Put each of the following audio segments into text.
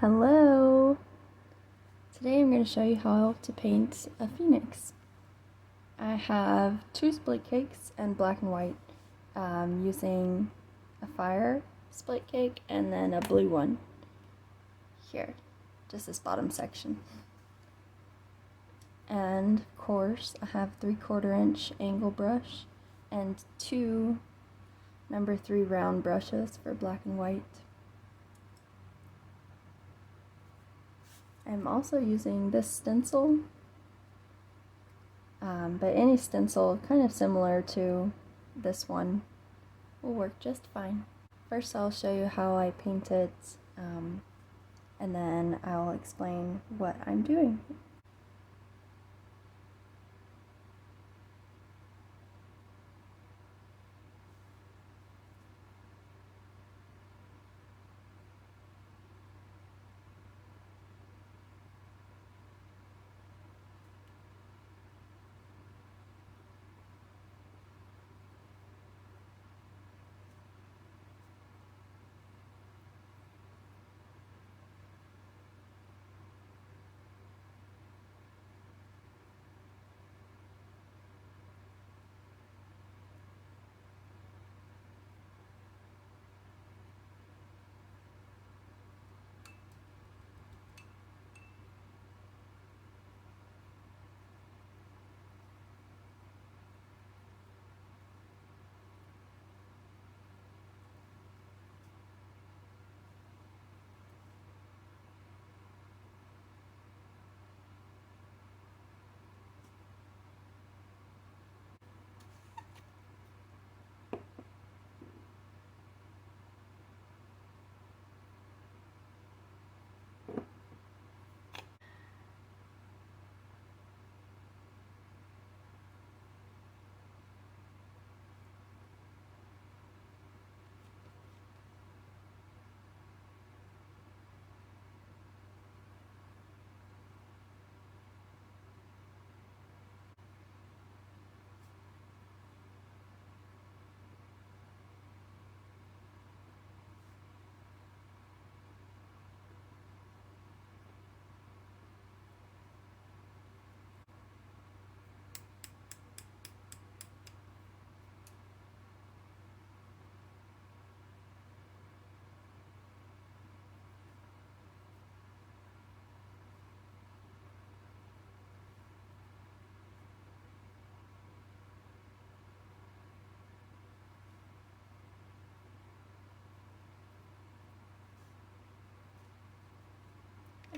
Hello! Today I'm going to show you how to paint a phoenix. I have two split cakes and black and white, using a fire split cake and then a blue one. Here, just this bottom section. And of course I have 3/4 inch angle brush and two number 3 round brushes for black and white. I'm also using this stencil, but any stencil kind of similar to this one will work just fine. First I'll show you how I paint it, and then I'll explain what I'm doing.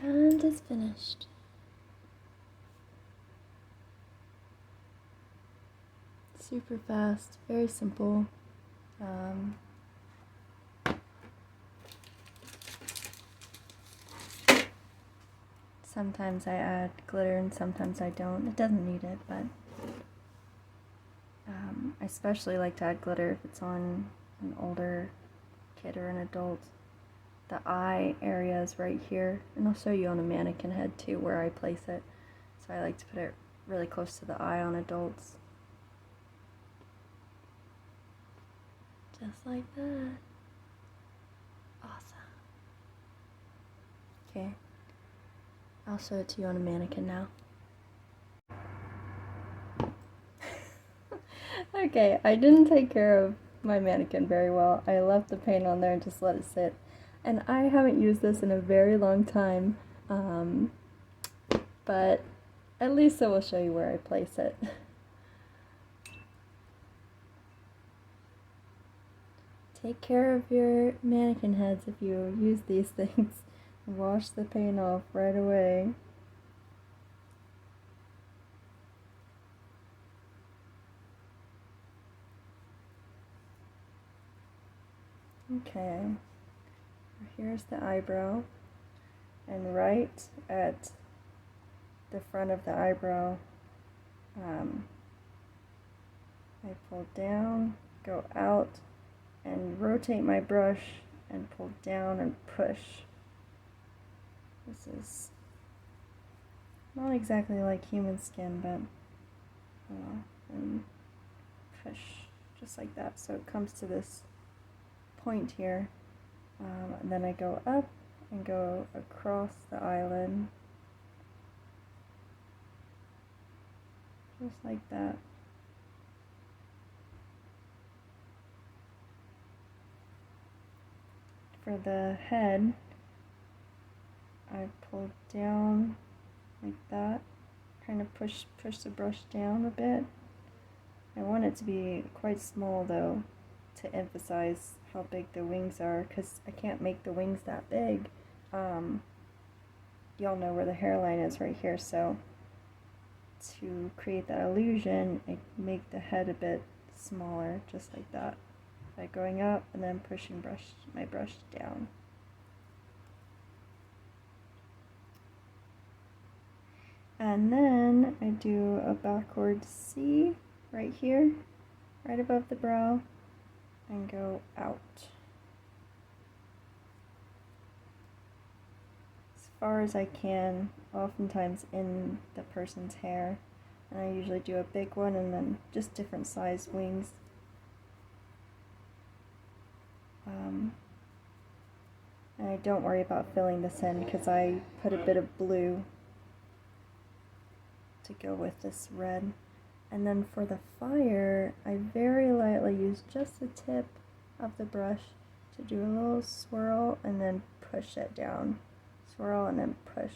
And it's finished. Super fast, very simple. Sometimes I add glitter and sometimes I don't. It doesn't need it, but I especially like to add glitter if it's on an older kid or an adult. The eye area is right here, and I'll show you on a mannequin head too where I place it. So I like to put it really close to the eye on adults. Just like that. Awesome. Okay, I'll show it to you on a mannequin now. Okay, I didn't take care of my mannequin very well. I left the paint on there and just let it sit. And I haven't used this in a very long time, but at least I will show you where I place it. Take care of your mannequin heads if you use these things. Wash the paint off right away. Okay, here's the eyebrow, and right at the front of the eyebrow, I pull down, go out, and rotate my brush and pull down and push. This is not exactly like human skin, but and push just like that, so it comes to this point here, and then I go up and go across the eyelid, just like that. For the head, I pull down like that, kind of push the brush down a bit. I want it to be quite small though, to emphasize how big the wings are, because I can't make the wings that big. Y'all know where the hairline is right here, so to create that illusion, I make the head a bit smaller, just like that, by going up and then pushing my brush down. And then I do a backward C right here, right above the brow, and go out. As far as I can, oftentimes in the person's hair. And I usually do a big one and then just different size wings. And I don't worry about filling this in because I put a bit of blue to go with this red. And then for the fire, I very lightly use just the tip of the brush to do a little swirl and then push it down. Swirl and then push.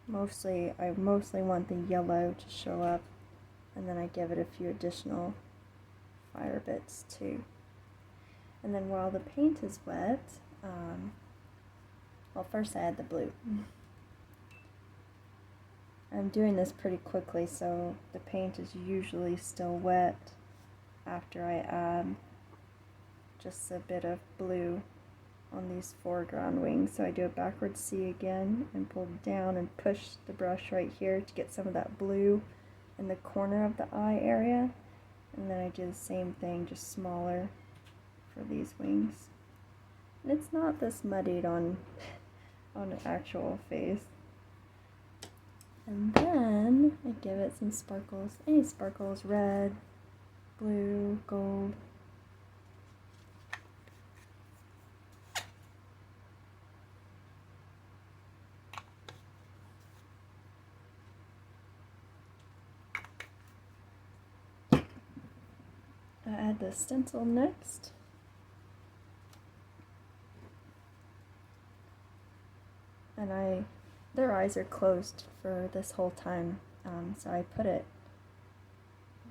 I mostly want the yellow to show up, and then I give it a few additional fire bits too. And then while the paint is wet, well, first I add the blue. I'm doing this pretty quickly, so the paint is usually still wet after I add just a bit of blue on these foreground wings. So I do a backward C again and pull down and push the brush right here to get some of that blue in the corner of the eye area. And then I do the same thing, just smaller for these wings. And it's not this muddied on an actual face. And then I give it some sparkles, any sparkles, red, blue, gold. I add the stencil next. And their eyes are closed for this whole time, so I put it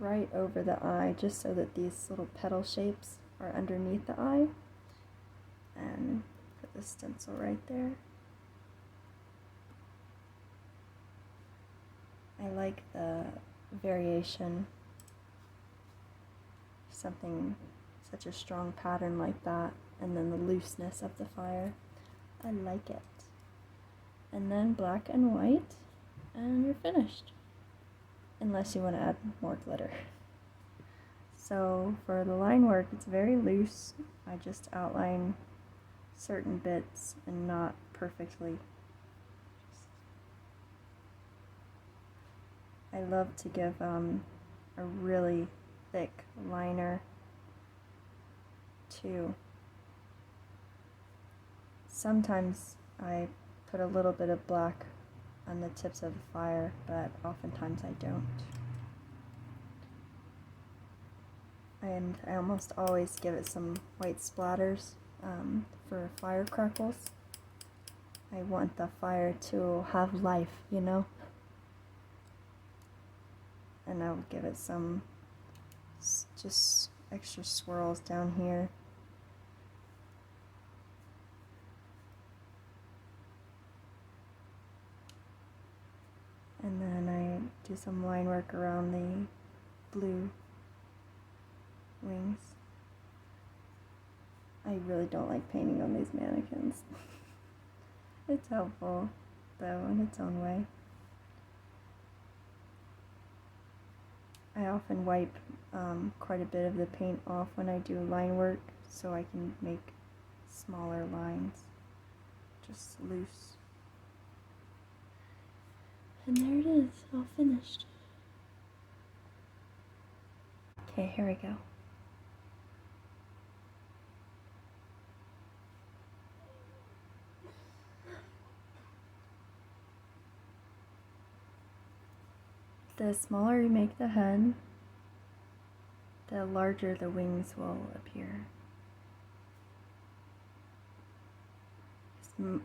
right over the eye just so that these little petal shapes are underneath the eye, and put the stencil right there. I like the variation, something, such a strong pattern like that, and then the looseness of the fire. I like it. And then black and white, and you're finished. Unless you want to add more glitter. So for the line work, it's very loose. I just outline certain bits and not perfectly. I love to give a really thick liner too. Sometimes I put a little bit of black on the tips of the fire, but oftentimes I don't. And I almost always give it some white splatters for fire crackles. I want the fire to have life, you know? And I would give it some just extra swirls down here. And then I do some line work around the blue wings. I really don't like painting on these mannequins. It's helpful, though, in its own way. I often wipe quite a bit of the paint off when I do line work, so I can make smaller lines, just loose. And there it is, all finished. Okay, here we go. the smaller you make the head, the larger the wings will appear.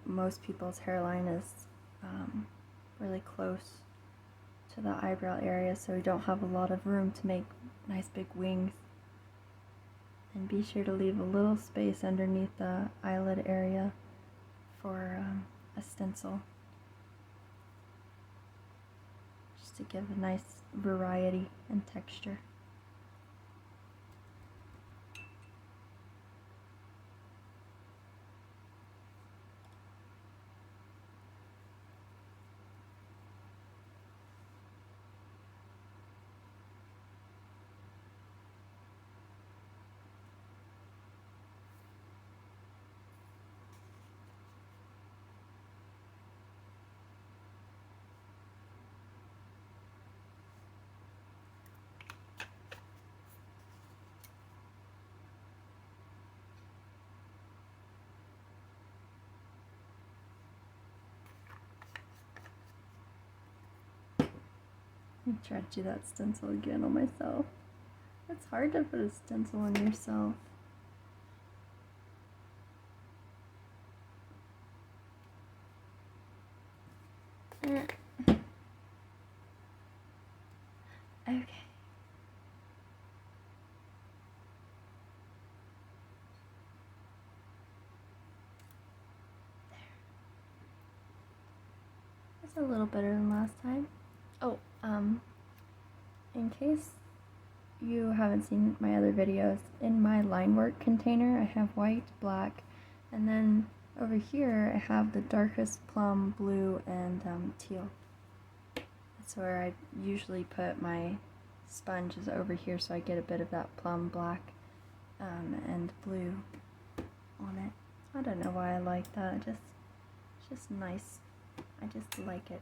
Most people's hairline is really close to the eyebrow area, so we don't have a lot of room to make nice big wings. And be sure to leave a little space underneath the eyelid area for a stencil, just to give a nice variety and texture. Let me try to do that stencil again on myself. It's hard to put a stencil on yourself. Okay. It's a little better than last time. Oh, in case you haven't seen my other videos, in my line work container I have white, black, and then over here I have the darkest plum, blue, and teal. That's where I usually put my sponges, over here, so I get a bit of that plum, black, and blue on it. I don't know why I like that, it's just nice. I just like it.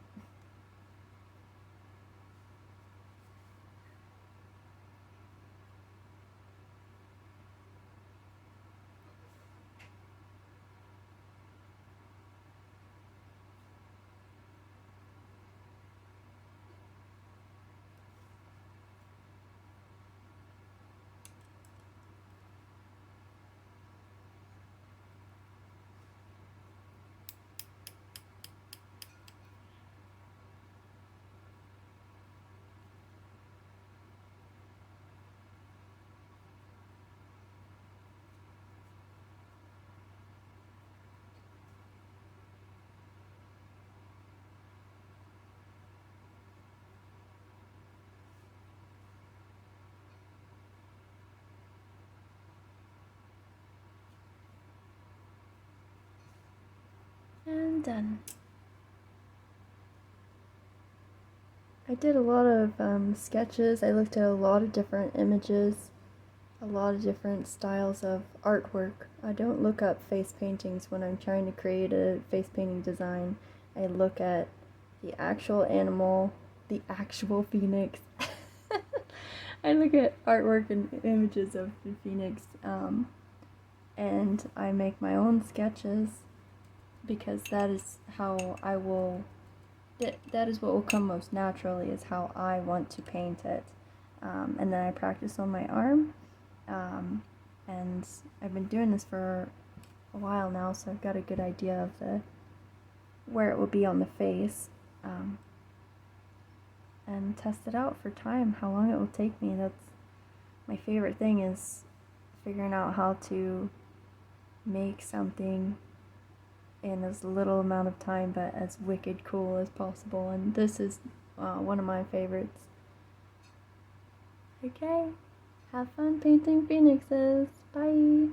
And done. I did a lot of sketches. I looked at a lot of different images, a lot of different styles of artwork. I don't look up face paintings when I'm trying to create a face painting design. I look at the actual animal, the actual phoenix. I look at artwork and images of the phoenix, and I make my own sketches, because that is how I will, that is what will come most naturally, is how I want to paint it. And then I practice on my arm, and I've been doing this for a while now, so I've got a good idea of where it will be on the face, and test it out for time, how long it will take me. That's my favorite thing, is figuring out how to make something in as little amount of time but as wicked cool as possible, and this is one of my favorites. Okay, have fun painting phoenixes. Bye!